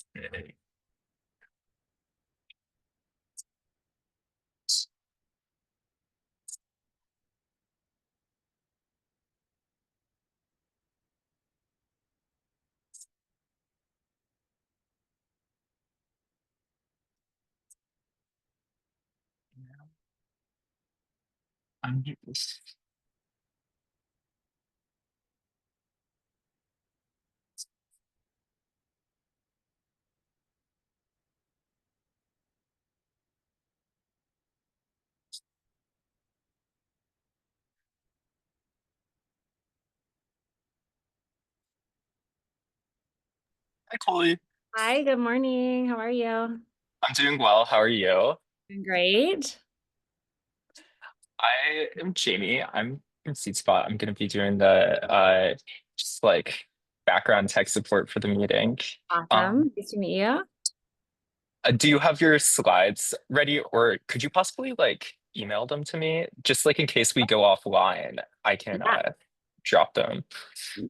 Okay. I'm just- Hi, Coley. Hi, good morning. How are you? I'm doing well. How are you? Doing great. I am Jamie. I'm in Seat Spot. I'm going to be doing the just like background tech support for the meeting. Um, Awesome. Nice to meet you. do you have your slides ready, or could you possibly like email them to me, just like in case we go offline, I can Yeah. drop them.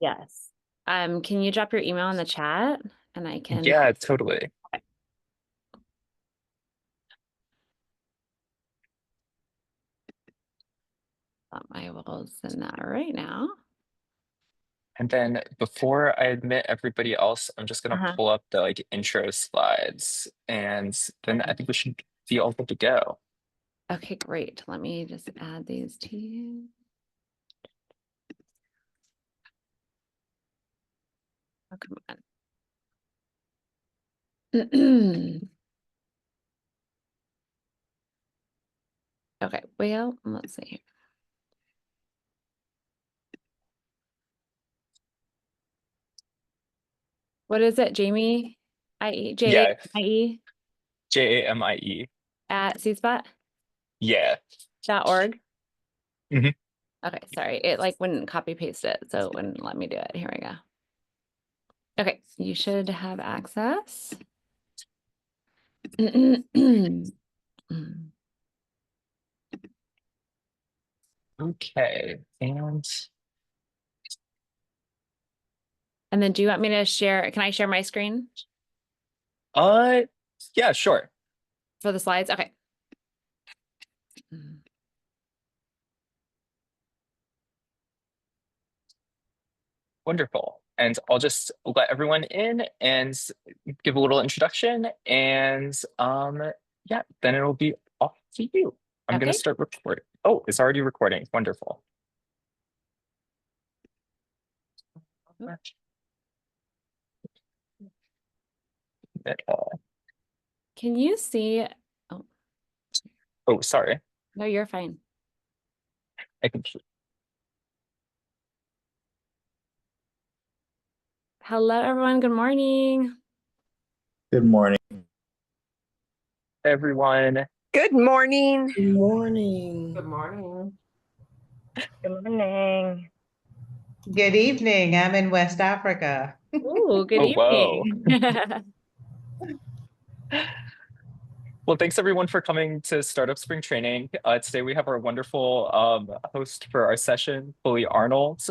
Yes. Can you drop your email in the chat and I can Yeah, totally. I will send that right now. And then before I admit everybody else, I'm just gonna Uh-huh. pull up the like intro slides, and then I think we should be all good to go. Okay, great. Let me just add these to you. Oh, come on. Okay, well, let's see. What is it, Jamie? Yeah, Jamie Jamie. at cspot.org? Yeah. Mhm. Okay, sorry. It like wouldn't copy paste it, so it wouldn't let me do it. Here we go. Okay, you should have access. Okay. And then do you want me to share? Can I share my screen uh yeah, sure. for the slides? Okay. Wonderful. And I'll just let everyone in and give a little introduction, and yeah, then it'll be off to you. I'm gonna Okay. start recording. Oh, it's already recording. Wonderful. Can you see? Oh, Oh, sorry. no, you're fine. I can Hello, everyone. Good morning. Good morning. everyone. Good morning. Good morning. Good morning. Good morning. Good evening. I'm in West Africa. Oh, good Oh, whoa. evening. Well, thanks everyone for coming to Startup Spring Training. Today we have our wonderful host for our session, Coley Arnold,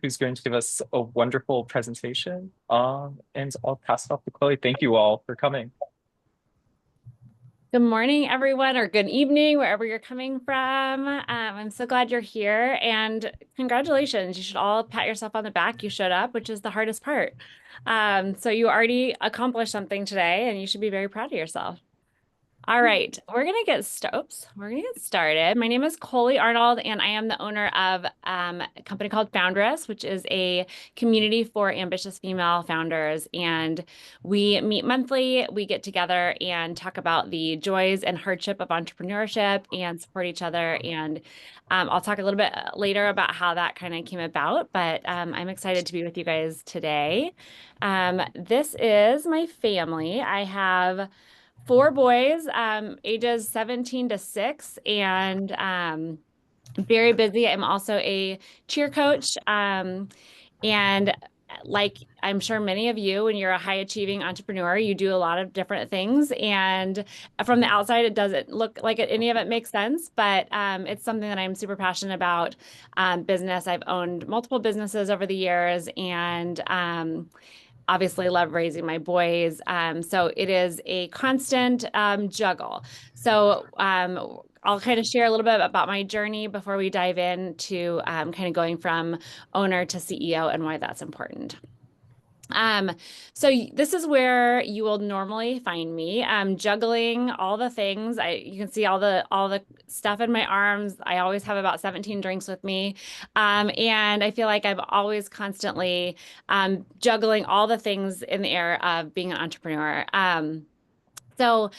who's going to give us a wonderful presentation. And I'll pass it off to Chloe. Thank you all for coming. Good morning, everyone, or good evening, wherever you're coming from. I'm so glad you're here, and congratulations. You should all pat yourself on the back. You showed up, which is the hardest part. So you already accomplished something today, and you should be very proud of yourself. All right, we're gonna get started. My name is Coley Arnold, and I am the owner of a company called Foundres, which is a community for ambitious female founders. And we meet monthly. We get together and talk about the joys and hardship of entrepreneurship and support each other. And I'll talk a little bit later about how that kind of came about, but I'm excited to be with you guys today. This is my family. I have four boys, ages 17 to 6, and very busy. I'm also a cheer coach. And like I'm sure many of you, when you're a high achieving entrepreneur, you do a lot of different things. And from the outside, it doesn't look like any of it makes sense, but it's something that I'm super passionate about. Business. I've owned multiple businesses over the years, and obviously love raising my boys. So it is a constant juggle. So I'll kind of share a little bit about my journey before we dive into kind of going from owner to CEO and why that's important. So this is where you will normally find me, juggling all the things. You can see all the stuff in my arms. I always have about 17 drinks with me. And I feel like I'm always constantly, juggling all the things in the air of being an entrepreneur. So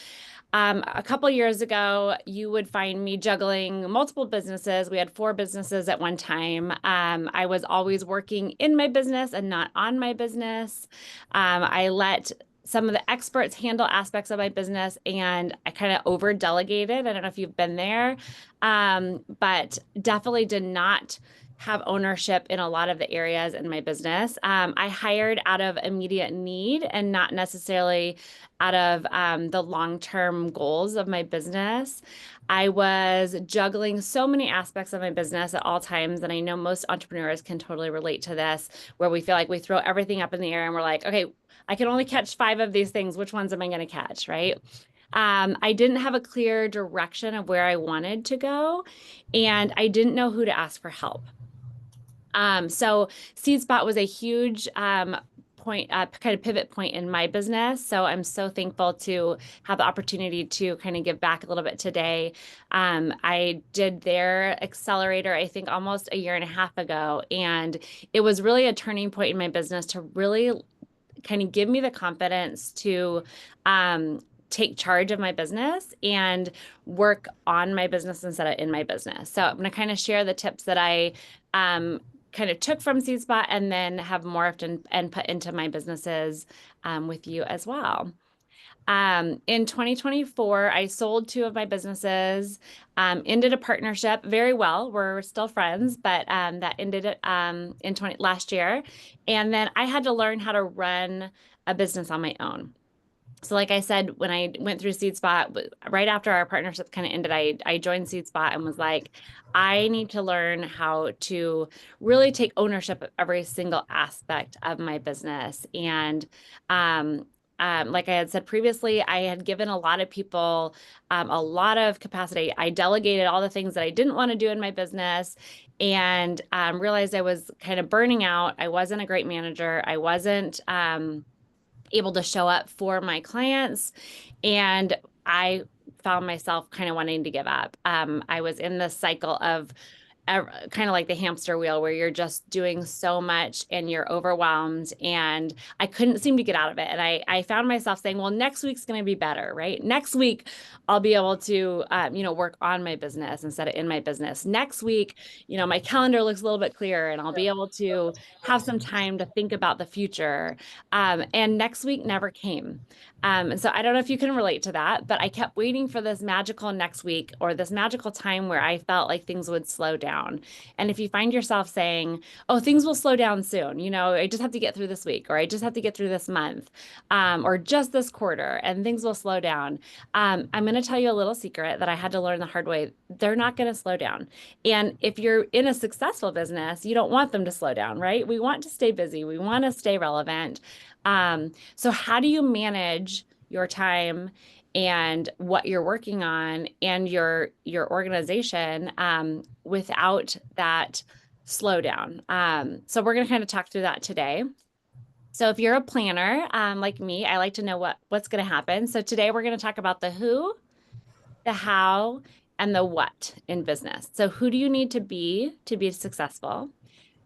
a couple years ago, you would find me juggling multiple businesses. We had 4 businesses at one time. I was always working in my business and not on my business. I let some of the experts handle aspects of my business, and I kind of over delegated. I don't know if you've been there, but definitely did not have ownership in a lot of the areas in my business. I hired out of immediate need and not necessarily out of the long-term goals of my business. I was juggling so many aspects of my business at all times. And I know most entrepreneurs can totally relate to this, where we feel like we throw everything up in the air and we're like, okay, I can only catch 5 of these things. Which ones am I going to catch, right? I didn't have a clear direction of where I wanted to go, and I didn't know who to ask for help. So SeedSpot was a huge point, kind of pivot point in my business. So I'm so thankful to have the opportunity to kind of give back a little bit today. I did their accelerator, I think almost a year and a half ago, and it was really a turning point in my business to really kind of give me the confidence to take charge of my business and work on my business instead of in my business. So I'm going to kind of share the tips that I kind of took from SeedSpot and then have morphed and put into my businesses with you as well. In 2024, I sold 2 of my businesses, ended a partnership very well. We're still friends, but that ended last year. And then I had to learn how to run a business on my own. So like I said, when I went through SeedSpot, right after our partnership kind of ended, I joined SeedSpot and was like, I need to learn how to really take ownership of every single aspect of my business. And like I had said previously, I had given a lot of people a lot of capacity. I delegated all the things that I didn't want to do in my business, and realized I was kind of burning out. I wasn't a great manager. I wasn't able to show up for my clients, and I found myself kind of wanting to give up. I was in this cycle of kind of like the hamster wheel, where you're just doing so much and you're overwhelmed, and I couldn't seem to get out of it. And I found myself saying, well, next week's going to be better, right? Next week I'll be able to, work on my business instead of in my business. Next week, my calendar looks a little bit clearer and I'll be able to have some time to think about the future. And next week never came. And so I don't know if you can relate to that, but I kept waiting for this magical next week or this magical time where I felt like things would slow down. And if you find yourself saying, oh, things will slow down soon, I just have to get through this week, or I just have to get through this month, or just this quarter, and things will slow down. I'm going to tell you a little secret that I had to learn the hard way. They're not going to slow down. And if you're in a successful business, you don't want them to slow down, right? We want to stay busy. We want to stay relevant. So how do you manage your time and what you're working on and your organization without that slowdown? So we're going to kind of talk through that today. So if you're a planner like me, I like to know what's going to happen. So today we're going to talk about the who, the how, and the what in business. So who do you need to be successful?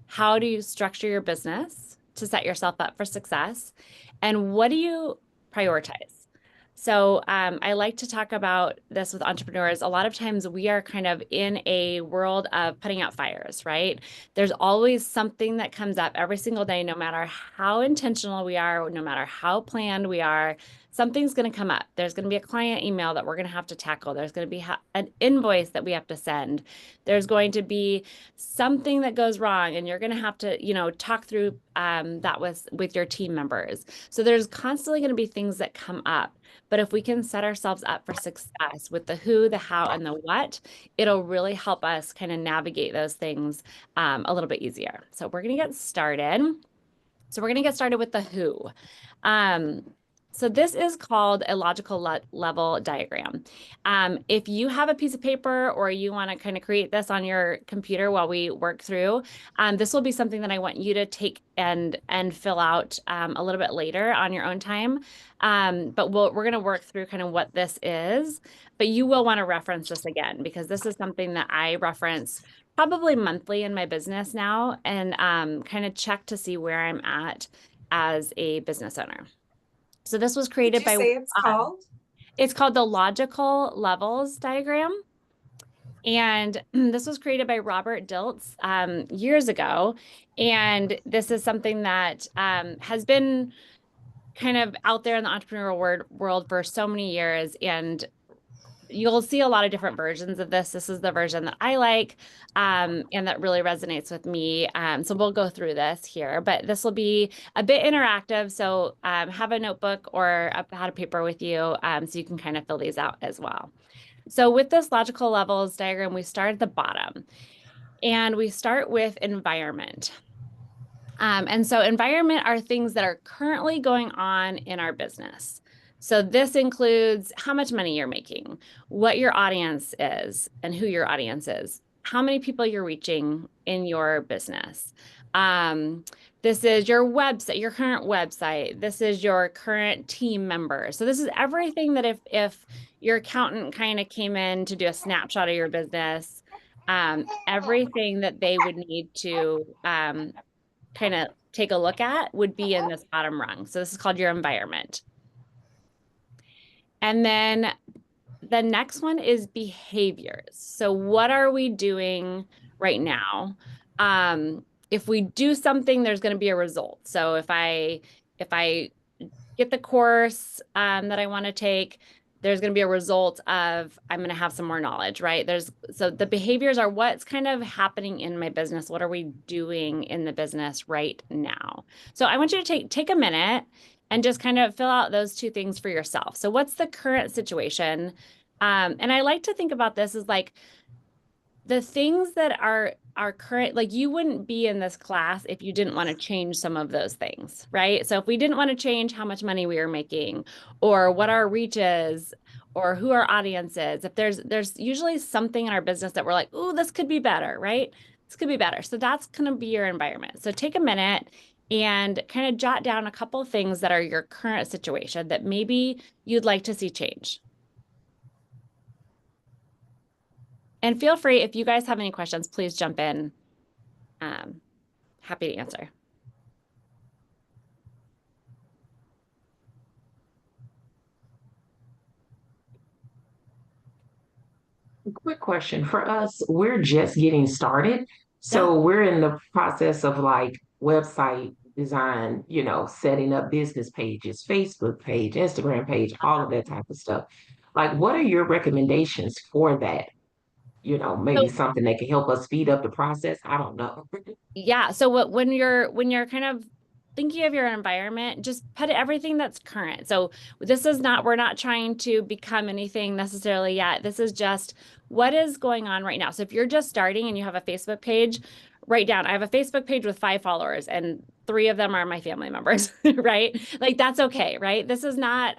How do you structure your business to set yourself up for success? And what do you prioritize? So I like to talk about this with entrepreneurs. A lot of times we are kind of in a world of putting out fires, right? There's always something that comes up every single day, no matter how intentional we are, no matter how planned we are, something's going to come up. There's going to be a client email that we're going to have to tackle. There's going to be an invoice that we have to send. There's going to be something that goes wrong, and you're going to have to, talk through that with your team members. So there's constantly going to be things that come up. But if we can set ourselves up for success with the who, the how, and the what, it'll really help us kind of navigate those things a little bit easier. So we're going to get started. So we're going to get started with the who. So this is called a logical level diagram. If you have a piece of paper or you want to kind of create this on your computer while we work through, this will be something that I want you to take and fill out a little bit later on your own time. But we're going to work through kind of what this is, but you will want to reference this again, because this is something that I reference probably monthly in my business now, and kind of check to see where I'm at as a business owner. So this was created by— Did you say it's called? It's called the logical levels diagram. And this was created by Robert Dilts years ago. And this is something that has been kind of out there in the entrepreneurial world for so many years. And you'll see a lot of different versions of this. This is the version that I like, and that really resonates with me. So we'll go through this here, but this will be a bit interactive. So have a notebook or a pad of paper with you, so you can kind of fill these out as well. So with this logical levels diagram, we start at the bottom, and we start with environment. And so environment are things that are currently going on in our business. So this includes how much money you're making, what your audience is and who your audience is, how many people you're reaching in your business. This is your website, your current website. This is your current team members. So this is everything that if your accountant kind of came in to do a snapshot of your business, everything that they would need to kind of take a look at would be in this bottom rung. So this is called your environment. And then the next one is behaviors. So what are we doing right now? If we do something, there's going to be a result. So if I get the course that I want to take, there's going to be a result of I'm going to have some more knowledge, right? So the behaviors are what's kind of happening in my business. What are we doing in the business right now? So I want you to take a minute and just kind of fill out those two things for yourself. So what's the current situation? And I like to think about this as like the things that are current, like you wouldn't be in this class if you didn't want to change some of those things, right? So if we didn't want to change how much money we were making or what our reach is or who our audience is, if there's usually something in our business that we're like, oh, this could be better, right? This could be better. So that's going to be your environment. So take a minute and kind of jot down a couple of things that are your current situation that maybe you'd like to see change. And feel free, if you guys have any questions, please jump in. Happy to answer. Quick question for us. We're just getting started. So we're in the process of like website design, setting up business pages, Facebook page, Instagram page, all of that type of stuff. Like, what are your recommendations for that? Maybe something that can help us speed up the process. I don't know. Yeah. So when you're kind of thinking of your environment, just put everything that's current. So we're not trying to become anything necessarily yet. This is just what is going on right now. So if you're just starting and you have a Facebook page, write down, I have a Facebook page with 5 followers and 3 of them are my family members, right? Like that's okay, right? This is not,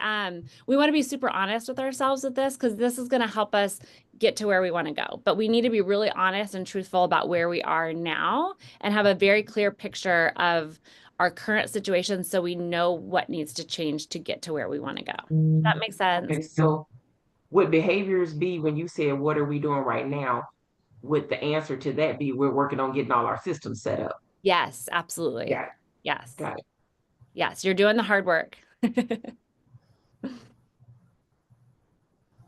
we want to be super honest with ourselves with this because this is going to help us get to where we want to go. But we need to be really honest and truthful about where we are now and have a very clear picture of our current situation so we know what needs to change to get to where we want to go. Does that make sense? Okay, so would behaviors be when you said, what are we doing right now? Would the answer to that be we're working on getting all our systems set up? Yes, absolutely. Yeah. Yes. Got it. Yes, you're doing the hard work.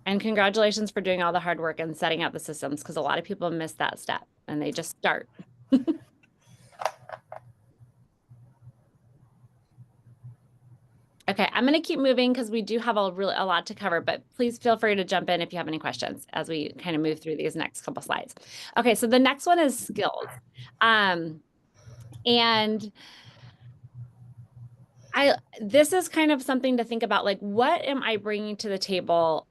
And congratulations for doing all the hard work and setting up the systems because a lot of people miss that step and they just start. Okay, I'm going to keep moving because we do have a lot to cover, but please feel free to jump in if you have any questions as we kind of move through these next couple slides. Okay, so the next one is skills. And this is kind of something to think about, like, what am I bringing to the table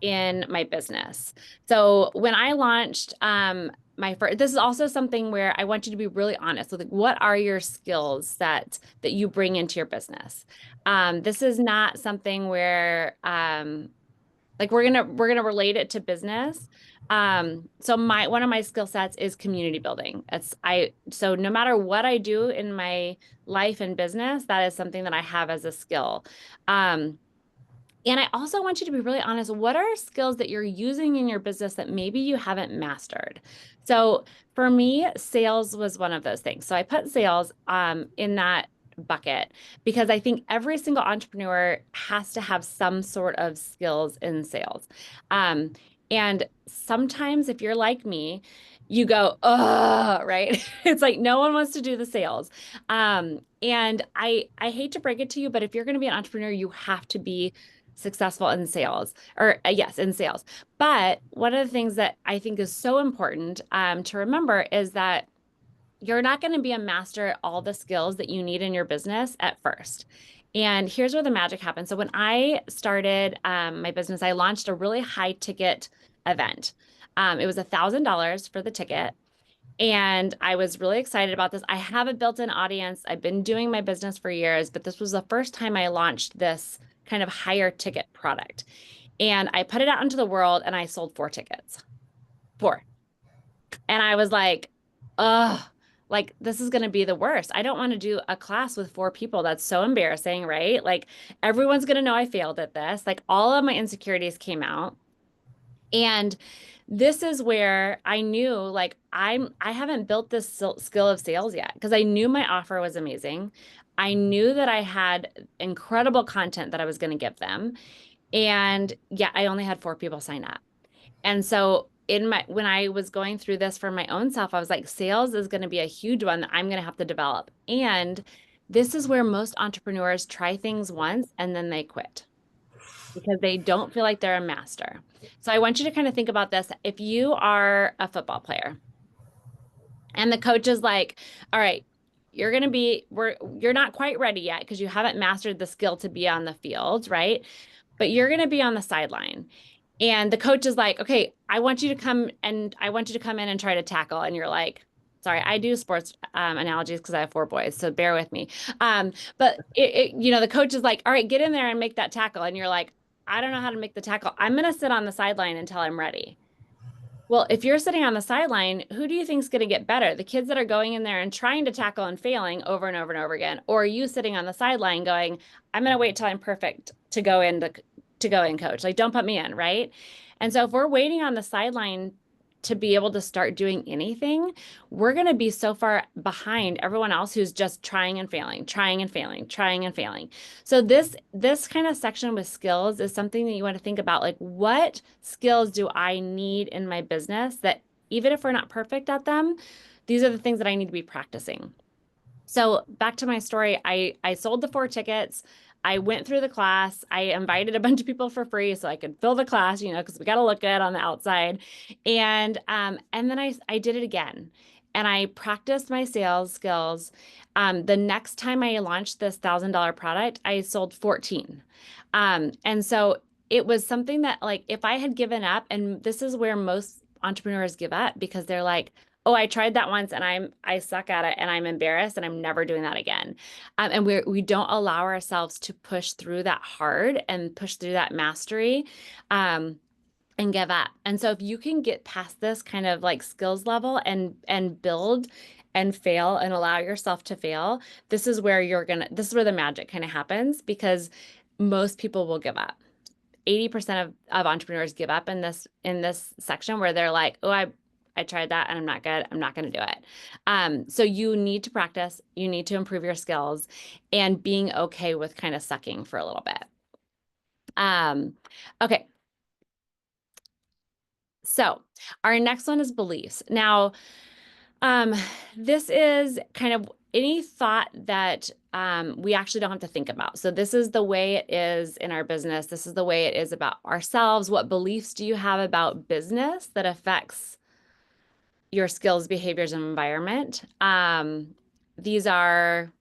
in my business? So when I launched this is also something where I want you to be really honest with, like, what are your skills that you bring into your business? This is not something where like we're gonna relate it to business. So one of my skill sets is community building. So no matter what I do in my life and business, that is something that I have as a skill. And I also want you to be really honest. What are skills that you're using in your business that maybe you haven't mastered? So for me, sales was one of those things. So I put sales in that bucket because I think every single entrepreneur has to have some sort of skills in sales. And sometimes if you're like me, you go, oh, right? It's like no one wants to do the sales. And I hate to break it to you, but if you're going to be an entrepreneur, you have to be successful in sales, or yes, in sales. But one of the things that I think is so important to remember is that you're not going to be a master at all the skills that you need in your business at first. And here's where the magic happens. So when I started my business, I launched a really high ticket event. It was $1,000 for the ticket. And I was really excited about this. I have a built-in audience. I've been doing my business for years, but this was the first time I launched this kind of higher ticket product. And I put it out into the world and I sold 4 tickets. 4. And I was like, ugh, like this is going to be the worst. I don't want to do a class with 4 people. That's so embarrassing, right? Like everyone's going to know I failed at this. Like all of my insecurities came out. And this is where I knew like I haven't built this skill of sales yet because I knew my offer was amazing. I knew that I had incredible content that I was going to give them. And yeah, I only had 4 people sign up. And so when I was going through this for my own self, I was like, sales is going to be a huge one that I'm going to have to develop. And this is where most entrepreneurs try things once and then they quit because they don't feel like they're a master. So I want you to kind of think about this. If you are a football player and the coach is like, all right, you're not quite ready yet because you haven't mastered the skill to be on the field, right? But you're going to be on the sideline. And the coach is like, okay, I want you to come in and try to tackle. And you're like, sorry, I do sports analogies because I have 4 boys, so bear with me. But the coach is like, all right, get in there and make that tackle. And you're like, I don't know how to make the tackle. I'm going to sit on the sideline until I'm ready. Well, if you're sitting on the sideline, who do you think is going to get better? The kids that are going in there and trying to tackle and failing over and over and over again, or are you sitting on the sideline going, I'm going to wait till I'm perfect to go in, coach. Like, don't put me in, right? And so if we're waiting on the sideline to be able to start doing anything, we're going to be so far behind everyone else who's just trying and failing, trying and failing, trying and failing. So this kind of section with skills is something that you want to think about, like, what skills do I need in my business that even if we're not perfect at them, these are the things that I need to be practicing. So back to my story, I sold the 4 tickets. I went through the class. I invited a bunch of people for free so I could fill the class, because we got to look good on the outside. And then I did it again. And I practiced my sales skills. The next time I launched this $1,000 product, I sold 14. And so it was something that, like, if I had given up, and this is where most entrepreneurs give up because they're like, oh, I tried that once and I suck at it and I'm embarrassed and I'm never doing that again. And we don't allow ourselves to push through that hard and push through that mastery and give up. And so if you can get past this kind of like skills level and build and fail and allow yourself to fail, this is where the magic kind of happens, because most people will give up. 80% of entrepreneurs give up in this section where they're like, oh, I tried that and I'm not good. I'm not going to do it. So you need to practice. You need to improve your skills and being okay with kind of sucking for a little bit. Okay. So our next one is beliefs. Now, this is kind of any thought that we actually don't have to think about. So this is the way it is in our business. This is the way it is about ourselves. What beliefs do you have about business that affects your skills, behaviors, and environment? These are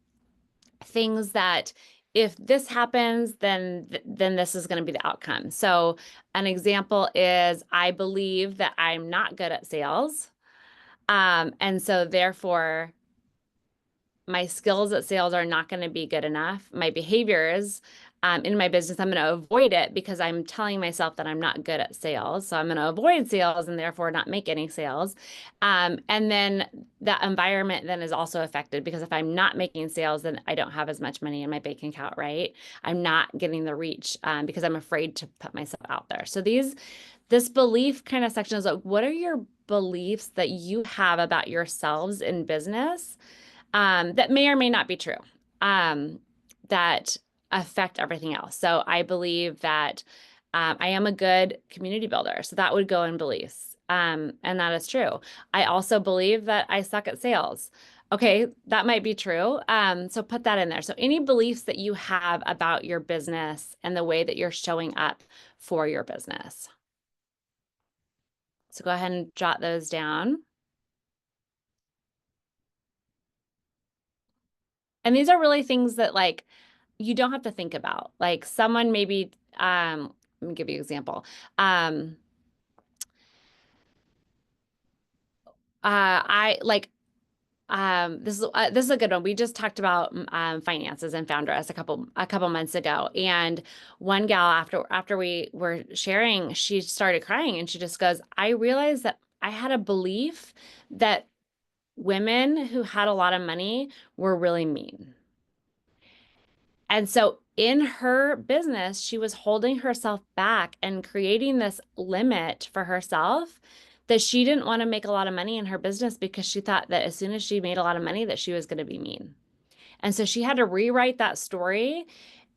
things that if this happens, then this is going to be the outcome. So an example is, I believe that I'm not good at sales. And so therefore, my skills at sales are not going to be good enough. My behaviors in my business, I'm going to avoid it because I'm telling myself that I'm not good at sales. So I'm going to avoid sales and therefore not make any sales. And then that environment then is also affected because if I'm not making sales, then I don't have as much money in my bank account, right? I'm not getting the reach because I'm afraid to put myself out there. So this belief kind of section is like, what are your beliefs that you have about yourselves in business that may or may not be true, that affect everything else? So I believe that I am a good community builder. So that would go in beliefs. And that is true. I also believe that I suck at sales. Okay, that might be true. So put that in there. So any beliefs that you have about your business and the way that you're showing up for your business. So go ahead and jot those down. And these are really things that like you don't have to think about. Like someone maybe, let me give you an example. I like this is a good one. We just talked about finances and Foundres a couple months ago, and one gal after we were sharing, she started crying and she just goes, "I realized that I had a belief that women who had a lot of money were really mean." And so in her business, she was holding herself back and creating this limit for herself that she didn't want to make a lot of money in her business because she thought that as soon as she made a lot of money that she was going to be mean. And so she had to rewrite that story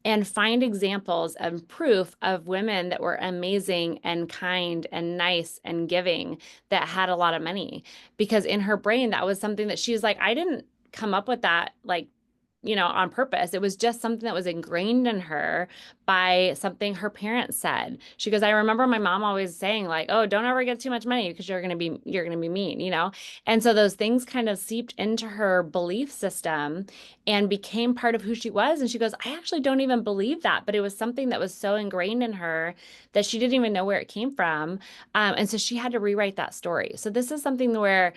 and find examples and proof of women that were amazing and kind and nice and giving that had a lot of money. Because in her brain, that was something that she was like, I didn't come up with that like on purpose. It was just something that was ingrained in her by something her parents said. She goes, I remember my mom always saying like, oh, don't ever get too much money because you're going to be mean. And so those things kind of seeped into her belief system and became part of who she was. And she goes, I actually don't even believe that, but it was something that was so ingrained in her that she didn't even know where it came from. And so she had to rewrite that story. So this is something where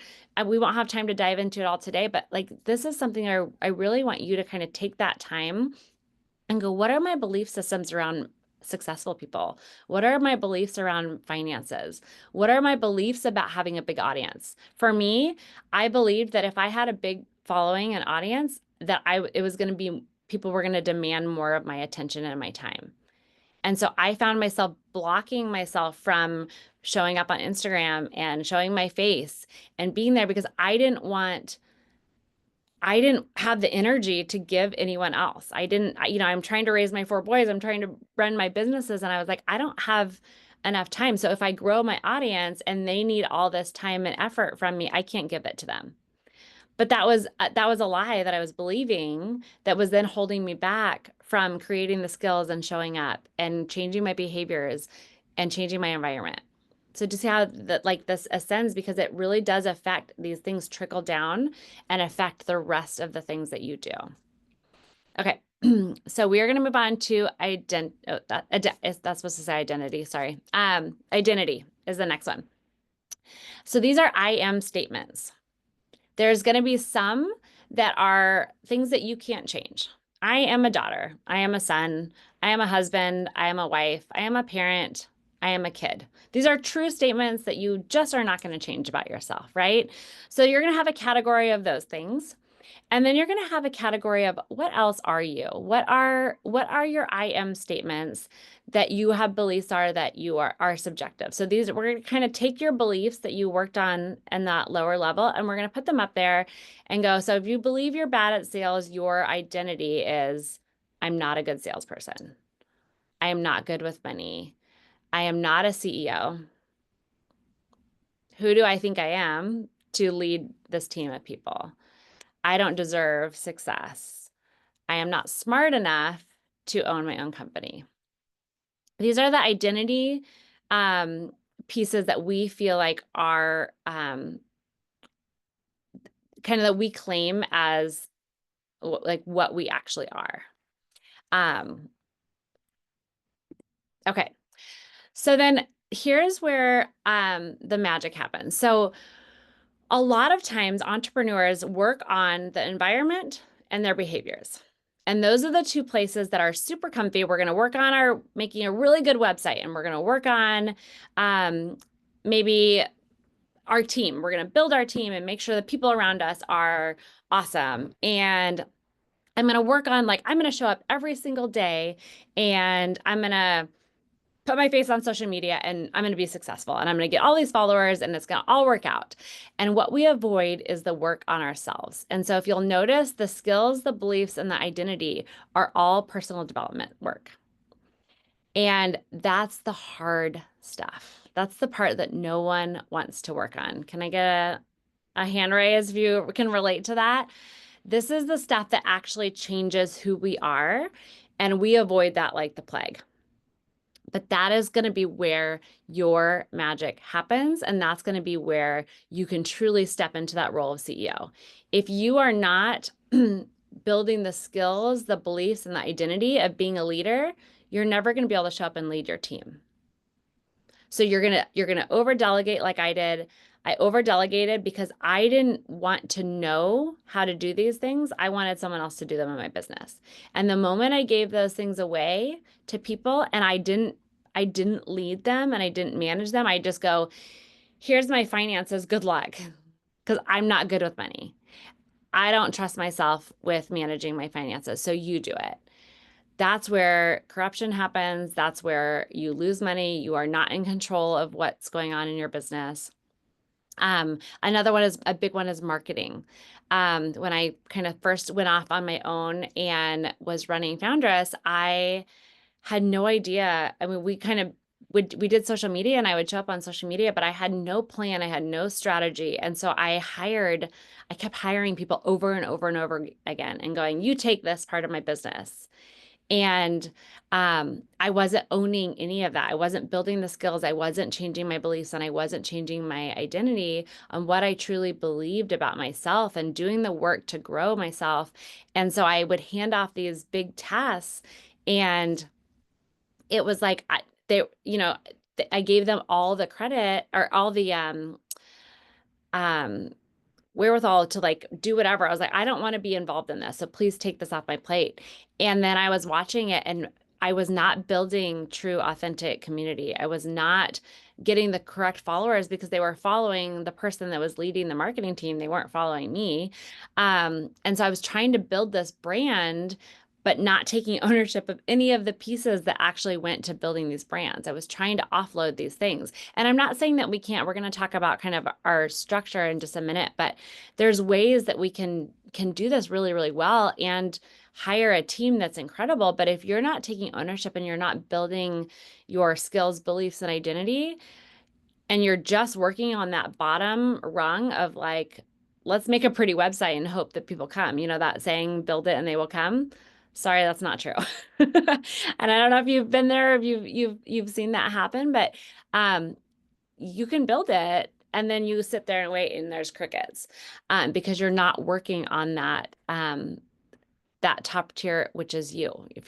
we won't have time to dive into it all today, but like this is something I really want you to kind of take that time and go, what are my belief systems around successful people? What are my beliefs around finances? What are my beliefs about having a big audience? For me, I believed that if I had a big following and audience, that it was going to be people were going to demand more of my attention and my time. And so I found myself blocking myself from showing up on Instagram and showing my face and being there because I didn't have the energy to give anyone else. I'm trying to raise my 4 boys. I'm trying to run my businesses. And I was like, I don't have enough time. So if I grow my audience and they need all this time and effort from me, I can't give it to them. But that was a lie that I was believing that was then holding me back from creating the skills and showing up and changing my behaviors and changing my environment. So to see how this ascends, because it really does affect, these things trickle down and affect the rest of the things that you do. Okay, so we are going to move on to that's supposed to say identity. Sorry. Identity is the next one. So these are I am statements. There's going to be some that are things that you can't change. I am a daughter. I am a son. I am a husband. I am a wife. I am a parent. I am a kid. These are true statements that you just are not going to change about yourself, right? So you're going to have a category of those things. And then you're going to have a category of what else are you? What are your I am statements that you have beliefs are that you are subjective. So we're going to kind of take your beliefs that you worked on in that lower level and we're going to put them up there and go, so if you believe you're bad at sales, your identity is I'm not a good salesperson. I am not good with money. I am not a CEO. Who do I think I am to lead this team of people? I don't deserve success. I am not smart enough to own my own company. These are the identity pieces that we feel like are kind of that we claim as like what we actually are. Okay. So then here's where the magic happens. So a lot of times entrepreneurs work on the environment and their behaviors. And those are the two places that are super comfy. We're going to work on making a really good website, and we're going to work on maybe our team. We're going to build our team and make sure the people around us are awesome. And I'm going to work on, like, I'm going to show up every single day, and I'm going to put my face on social media, and I'm going to be successful, and I'm going to get all these followers, and it's going to all work out. And what we avoid is the work on ourselves. And so if you'll notice, the skills, the beliefs, and the identity are all personal development work. And that's the hard stuff. That's the part that no one wants to work on. Can I get a hand raise if you can relate to that? This is the stuff that actually changes who we are, and we avoid that like the plague. But that is going to be where your magic happens, and that's going to be where you can truly step into that role of CEO. If you are not building the skills, the beliefs, and the identity of being a leader, you're never going to be able to show up and lead your team. So you're gonna over delegate like I did. I over delegated because I didn't want to know how to do these things. I wanted someone else to do them in my business. And the moment I gave those things away to people, and I didn't lead them and I didn't manage them, I just go, here's my finances, good luck. Because I'm not good with money. I don't trust myself with managing my finances, so you do it. That's where corruption happens. That's where you lose money. You are not in control of what's going on in your business. Another one is a big one is marketing. When I kind of first went off on my own and was running Foundres, I had no idea. I mean, we did social media, and I would show up on social media, but I had no plan. I had no strategy. And so I kept hiring people over and over and over again and going, you take this part of my business. And I wasn't owning any of that. I wasn't building the skills. I wasn't changing my beliefs, and I wasn't changing my identity on what I truly believed about myself and doing the work to grow myself. And so I would hand off these big tasks, and it was like, I gave them all the credit or all the wherewithal to like do whatever. I was like, I don't want to be involved in this, so please take this off my plate. And then I was watching it, and I was not building true, authentic community. I was not getting the correct followers because they were following the person that was leading the marketing team. They weren't following me. And so I was trying to build this brand, but not taking ownership of any of the pieces that actually went to building these brands. I was trying to offload these things. And I'm not saying that we can't. We're going to talk about kind of our structure in just a minute, but there's ways that we can do this really, really well and hire a team that's incredible. But if you're not taking ownership and you're not building your skills, beliefs, and identity, and you're just working on that bottom rung of like, let's make a pretty website and hope that people come, you know, that saying, build it and they will come. Sorry, that's not true. And I don't know if you've been there, if you've seen that happen, but you can build it and then you sit there and wait and there's crickets because you're not working on that that top tier, which is you. If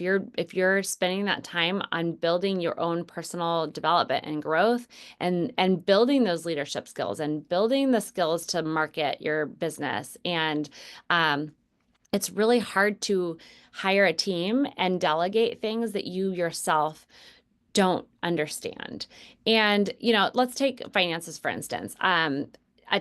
you're spending that time on building your own personal development and growth and building those leadership skills and building the skills to market your business, and it's really hard to hire a team and delegate things that you yourself don't understand. And, you know, let's take finances, for instance,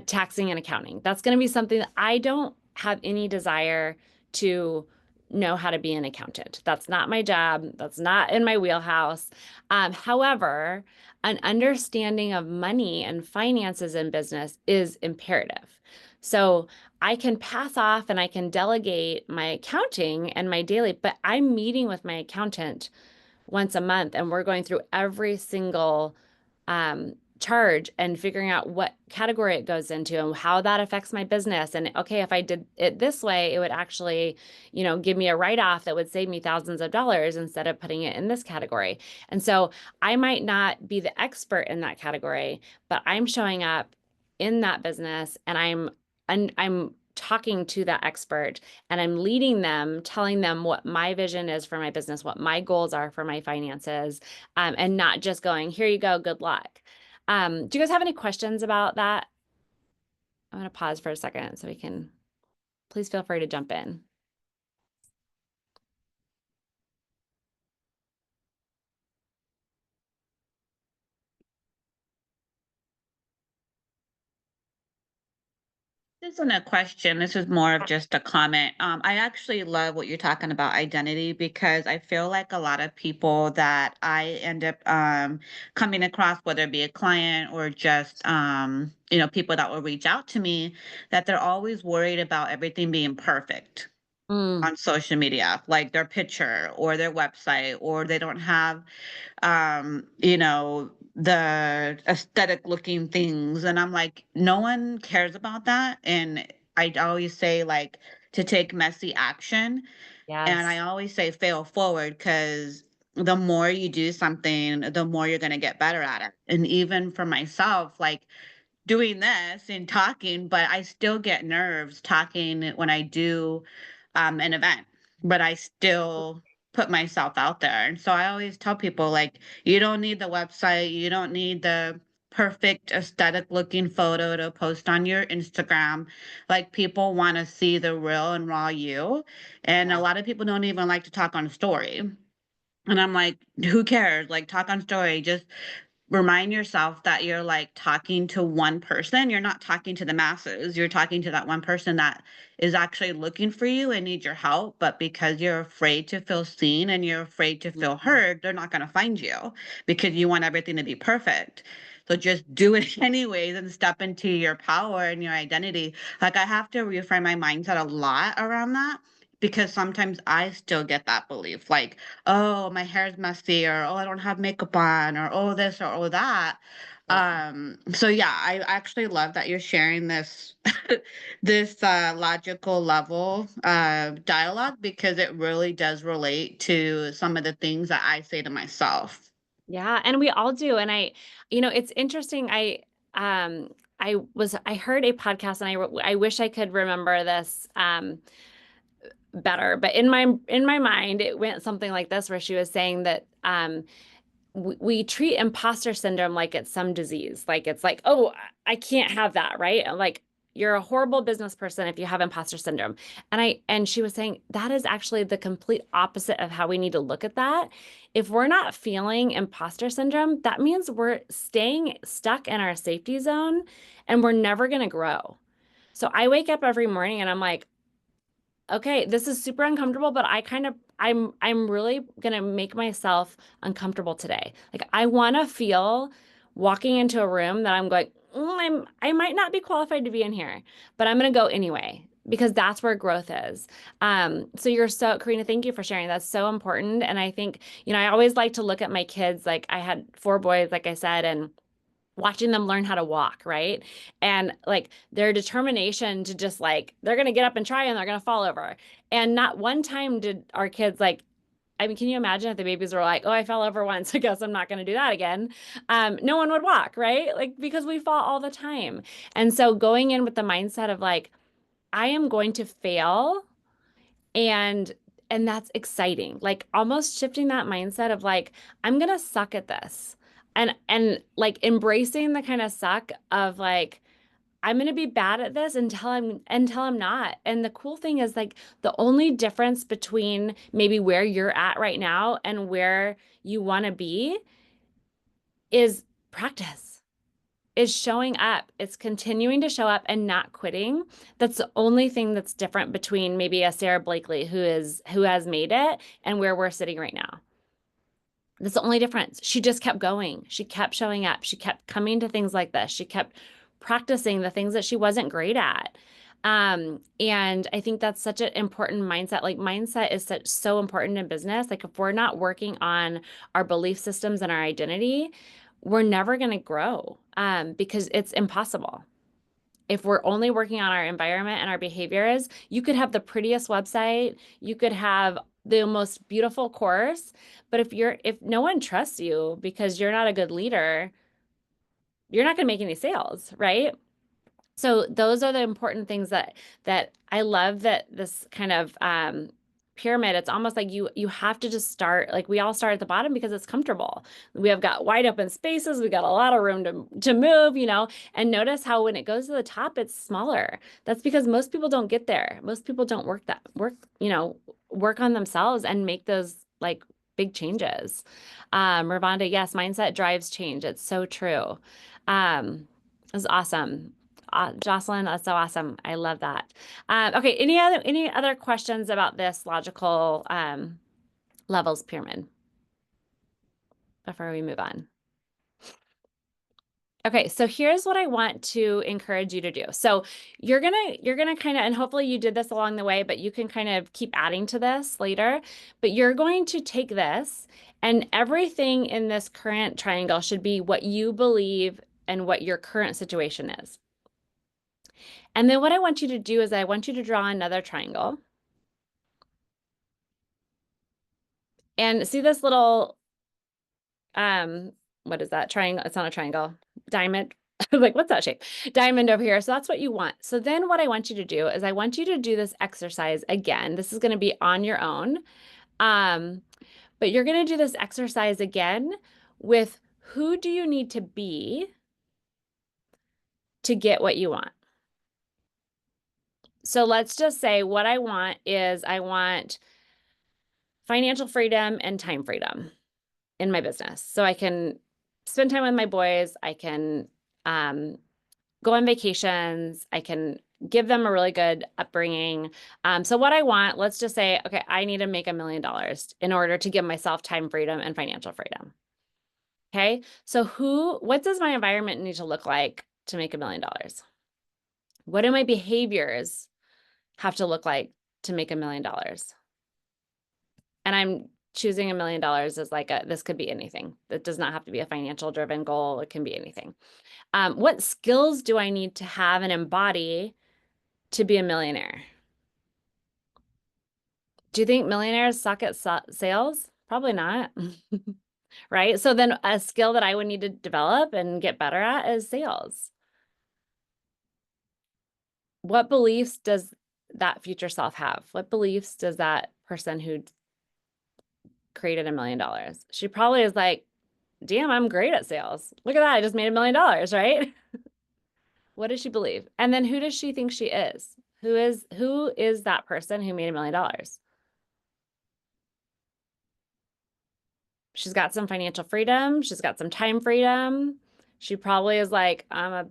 taxing and accounting. That's going to be something that I don't have any desire to know how to be an accountant. That's not my job. That's not in my wheelhouse. However, an understanding of money and finances in business is imperative. So I can pass off and I can delegate my accounting and my daily, but I'm meeting with my accountant once a month and we're going through every single charge and figuring out what category it goes into and how that affects my business. And okay, if I did it this way, it would actually, you know, give me a write-off that would save me thousands of dollars instead of putting it in this category. And so I might not be the expert in that category, but I'm showing up in that business and I'm talking to that expert and I'm leading them, telling them what my vision is for my business, what my goals are for my finances, and not just going, here you go, good luck. Do you guys have any questions about that? I'm going to pause for a second so we can, please feel free to jump in. This isn't a question. This is more of just a comment. I actually love what you're talking about identity because I feel like a lot of people that I end up coming across, whether it be a client or just people that will reach out to me, that they're always worried about everything being perfect on social media, like their picture or their website, or they don't have the aesthetic looking things. And I'm like, no one cares about that. And I always say, like, to take messy action. And I Yes. always say fail forward, because the more you do something, the more you're going to get better at it. And even for myself, like, doing this and talking, but I still get nerves talking when I do an event, but I still put myself out there. And so I always tell people, like, you don't need the website, you don't need the perfect aesthetic looking photo to post on your Instagram. Like, people want to see the real and raw you. And a lot of people don't even like to talk on story. And I'm like, who cares? Like, talk on story. Just remind yourself that you're like talking to one person. You're not talking to the masses. You're talking to that one person that is actually looking for you and needs your help. But because you're afraid to feel seen and you're afraid to feel heard, they're not going to find you because you want everything to be perfect. So just do it anyways and step into your power and your identity. Like, I have to reframe my mindset a lot around that, because sometimes I still get that belief, like, oh, my hair's messy, or oh, I don't have makeup on, or oh, this or oh, that. So yeah, I actually love that you're sharing this this logical level dialogue, because it really does relate to some of the things that I say to myself. Yeah, and we all do. And it's interesting. I heard a podcast, and I wish I could remember this better, but in my mind, it went something like this, where she was saying that we treat imposter syndrome like it's some disease. Like, it's like, oh, I can't have that, right? Like, you're a horrible business person if you have imposter syndrome. And she was saying that is actually the complete opposite of how we need to look at that. If we're not feeling imposter syndrome, that means we're staying stuck in our safety zone and we're never going to grow. So I wake up every morning and I'm like, okay, this is super uncomfortable, but I'm really gonna make myself uncomfortable today. Like, I want to feel walking into a room that I'm going, I might not be qualified to be in here, but I'm gonna go anyway, because that's where growth is. So Karina, thank you for sharing. That's so important. And I think, I always like to look at my kids. Like, I had 4 boys, like I said, and watching them learn how to walk, right? And like, their determination to just, like, they're going to get up and try and they're going to fall over. And not one time did our kids, like, I mean, can you imagine if the babies were like, oh, I fell over once, I guess I'm not going to do that again. No one would walk, right? Like, because we fall all the time. And so going in with the mindset of like, I am going to fail, and that's exciting. Like, almost shifting that mindset of like, I'm gonna suck at this, and like embracing the kind of suck of like, I'm gonna be bad at this until I'm not. And the cool thing is, like, the only difference between maybe where you're at right now and where you want to be is practice, is showing up. It's continuing to show up and not quitting. That's the only thing that's different between maybe a Sarah Blakely who has made it and where we're sitting right now. That's the only difference. She just kept going. She kept showing up. She kept coming to things like this. She kept practicing the things that she wasn't great at. And I think that's such an important mindset. Like, mindset is so important in business. Like, if we're not working on our belief systems and our identity, we're never going to grow, because it's impossible. If we're only working on our environment and our behaviors, you could have the prettiest website, you could have the most beautiful course, but if no one trusts you because you're not a good leader, you're not going to make any sales, right? So those are the important things that I love, that this kind of pyramid, it's almost like you have to just start, like we all start at the bottom because it's comfortable. We have got wide open spaces, we got a lot of room to move, you know, and notice how when it goes to the top, it's smaller. That's because most people don't get there. Most people don't work, you know, work on themselves and make those like big changes. Ravonda, yes, mindset drives change. It's so true. It's awesome. Jocelyn, that's so awesome. I love that. Okay, any other questions about this logical levels pyramid before we move on? Okay, so here's what I want to encourage you to do. So you're gonna kind of, and hopefully you did this along the way, but you can kind of keep adding to this later. But you're going to take this, and everything in this current triangle should be what you believe and what your current situation is. And then what I want you to do is I want you to draw another triangle. And see this little, what is that? Triangle? It's not a triangle. Diamond. Like, what's that shape? Diamond over here. So that's what you want. So then what I want you to do is I want you to do this exercise again. This is going to be on your own. But you're going to do this exercise again with who do you need to be to get what you want? So let's just say what I want is I want financial freedom and time freedom in my business. So I can spend time with my boys. I can go on vacations. I can give them a really good upbringing. So what I want, let's just say, okay, I need to make $1 million in order to give myself time freedom and financial freedom. Okay. So what does my environment need to look like to make $1 million? What do my behaviors have to look like to make $1 million? And I'm choosing $1 million as like this could be anything. It does not have to be a financial driven goal. It can be anything. What skills do I need to have and embody to be a millionaire? Do you think millionaires suck at sales? Probably not. Right? So then a skill that I would need to develop and get better at is sales. What beliefs does that future self have? What beliefs does that person who created $1 million? She probably is like, damn, I'm great at sales. Look at that. I just made $1 million, right? What does she believe? And then who does she think she is? Who is that person who made $1 million? She's got some financial freedom. She's got some time freedom. She probably is like, I'm a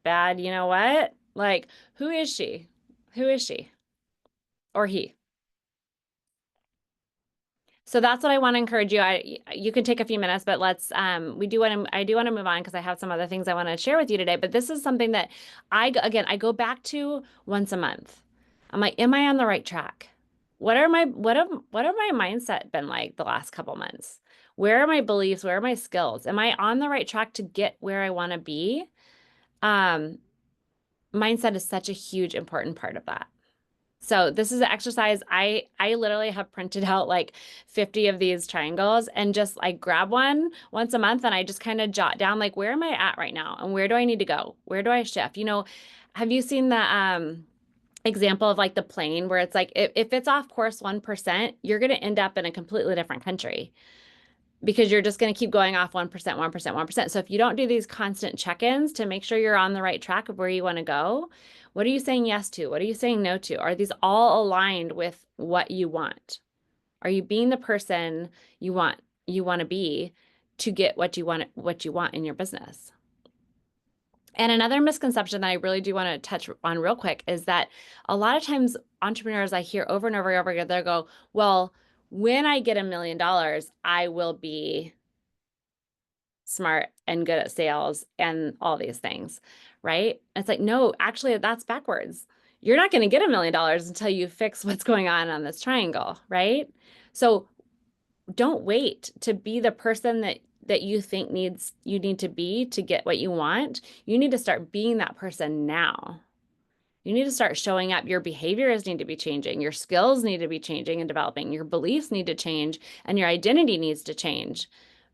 bad, you know what? Like, who is she? Who is she? Or he? So that's what I want to encourage you. You can take a few minutes, but I do want to move on because I have some other things I want to share with you today. But this is something that I go back to once a month. I'm like, am I on the right track? What have my mindset been like the last couple months? Where are my beliefs? Where are my skills? Am I on the right track to get where I want to be? Mindset is such a huge, important part of that. So this is an exercise. I literally have printed out like 50 of these triangles and just like grab one once a month and I just kind of jot down like, where am I at right now? And where do I need to go? Where do I shift? You know, have you seen the example of like the plane where it's like, if it's off course 1%, you're going to end up in a completely different country because you're just going to keep going off 1%, 1%, 1%. So if you don't do these constant check-ins to make sure you're on the right track of where you want to go, what are you saying yes to? What are you saying no to? Are these all aligned with what you want? Are you being the person you want to be to get what you want in your business? And another misconception that I really do want to touch on real quick is that a lot of times entrepreneurs I hear over and over and over again, they go, well, when I get $1 million, I will be smart and good at sales and all these things, right? It's like, no, actually that's backwards. You're not going to get $1 million until you fix what's going on this triangle, right? So don't wait to be the person that you think you need to be to get what you want. You need to start being that person now. You need to start showing up. Your behaviors need to be changing. Your skills need to be changing and developing. Your beliefs need to change and your identity needs to change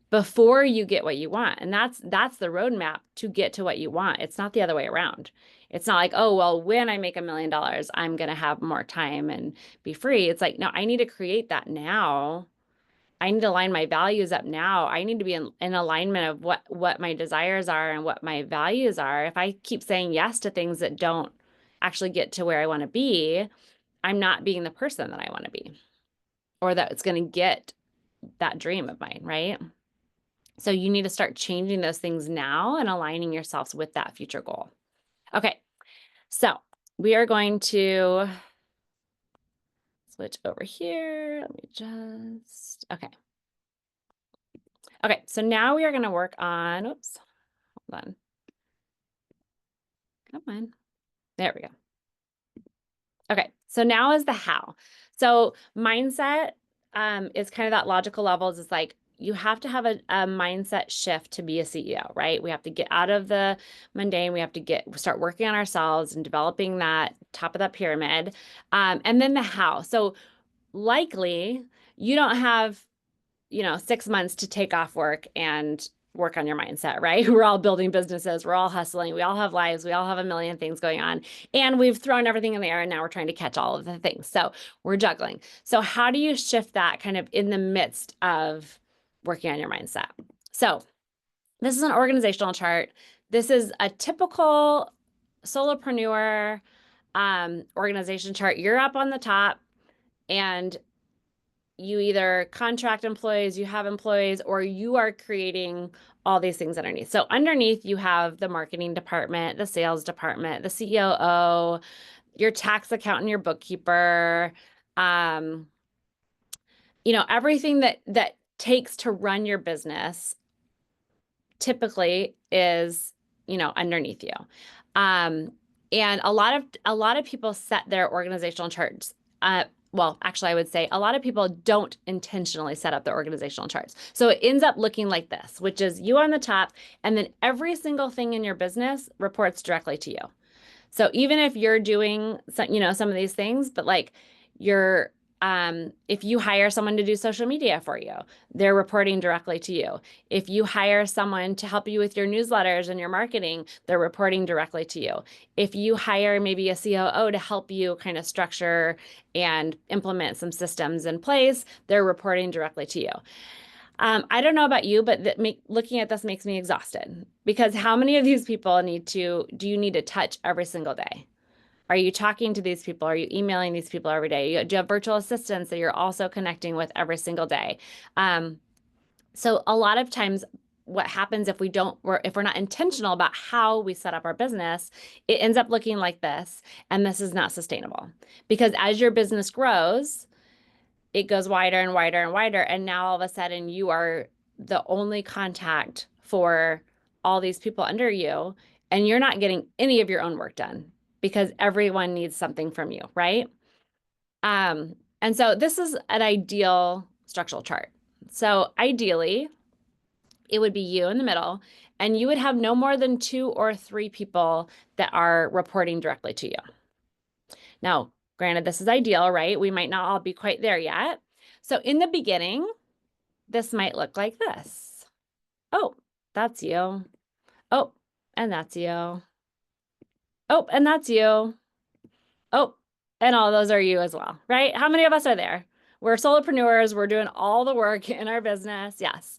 before you get what you want. And that's the roadmap to get to what you want. It's not the other way around. It's not like, oh, well, when I make $1 million, I'm going to have more time and be free. It's like, no, I need to create that now. I need to line my values up now. I need to be in alignment of what my desires are and what my values are. If I keep saying yes to things that don't actually get to where I want to be, I'm not being the person that I want to be, or that it's going to get that dream of mine, right? So you need to start changing those things now and aligning yourselves with that future goal. Okay, so we are going to switch over here. Let me just, okay. Okay, so now we are going to work on, oops, hold on. Come on. There we go. Okay, so now is the how. So mindset is kind of that logical levels. It's like you have to have a mindset shift to be a CEO, right? We have to get out of the mundane. We have to start working on ourselves and developing that top of that pyramid. And then the how. So likely you don't have, 6 months to take off work and work on your mindset, right? We're all building businesses. We're all hustling. We all have lives. We all have a million things going on. And we've thrown everything in the air and now we're trying to catch all of the things. So we're juggling. So how do you shift that kind of in the midst of working on your mindset? So this is an organizational chart. This is a typical solopreneur organization chart. You're up on the top and you either contract employees, you have employees, or you are creating all these things underneath. So underneath you have the marketing department, the sales department, the COO, your tax accountant, your bookkeeper, everything that takes to run your business typically is, underneath you. And a lot of people set their organizational charts. Well, actually, I would say a lot of people don't intentionally set up their organizational charts. So it ends up looking like this, which is you on the top, and then every single thing in your business reports directly to you. So even if you're doing some of these things, but like if you hire someone to do social media for you, they're reporting directly to you. If you hire someone to help you with your newsletters and your marketing, they're reporting directly to you. If you hire maybe a COO to help you kind of structure and implement some systems in place, they're reporting directly to you. I don't know about you, but looking at this makes me exhausted, because how many of these people do you need to touch every single day? Are you talking to these people? Are you emailing these people every day? Do you have virtual assistants that you're also connecting with every single day? So a lot of times what happens if we're not intentional about how we set up our business, it ends up looking like this, and this is not sustainable, because as your business grows, it goes wider and wider and wider. And now all of a sudden you are the only contact for all these people under you, and you're not getting any of your own work done because everyone needs something from you, right? And so this is an ideal structural chart. So ideally, it would be you in the middle, and you would have no more than 2 or 3 people that are reporting directly to you. Now, granted, this is ideal, right? We might not all be quite there yet. So in the beginning, this might look like this. Oh, that's you. Oh, and that's you. Oh, and that's you. Oh, and all those are you as well, right? How many of us are there? We're solopreneurs. We're doing all the work in our business. Yes,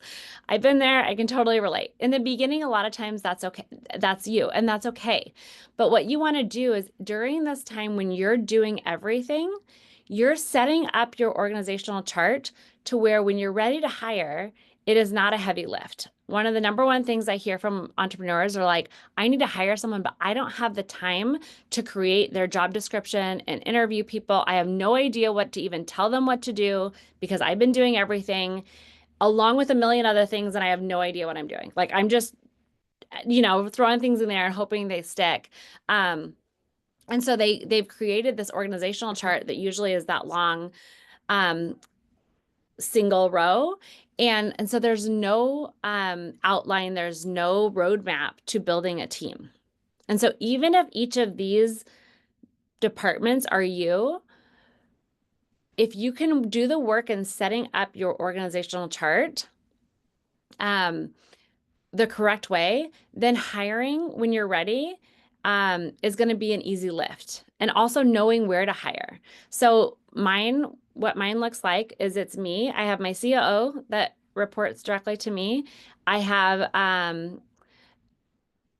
I've been there. I can totally relate. In the beginning, a lot of times that's okay. That's you, and that's okay. But what you want to do is during this time when you're doing everything, you're setting up your organizational chart to where when you're ready to hire, it is not a heavy lift. One of the number one things I hear from entrepreneurs are like, I need to hire someone, but I don't have the time to create their job description and interview people. I have no idea what to even tell them what to do because I've been doing everything along with a million other things and I have no idea what I'm doing. Like I'm just, throwing things in there and hoping they stick. And so they've created this organizational chart that usually is that long, single row. And so there's no outline, there's no roadmap to building a team. And so even if each of these departments are you, if you can do the work in setting up your organizational chart the correct way, then hiring when you're ready is going to be an easy lift, and also knowing where to hire. So what mine looks like is it's me. I have my COO that reports directly to me. I have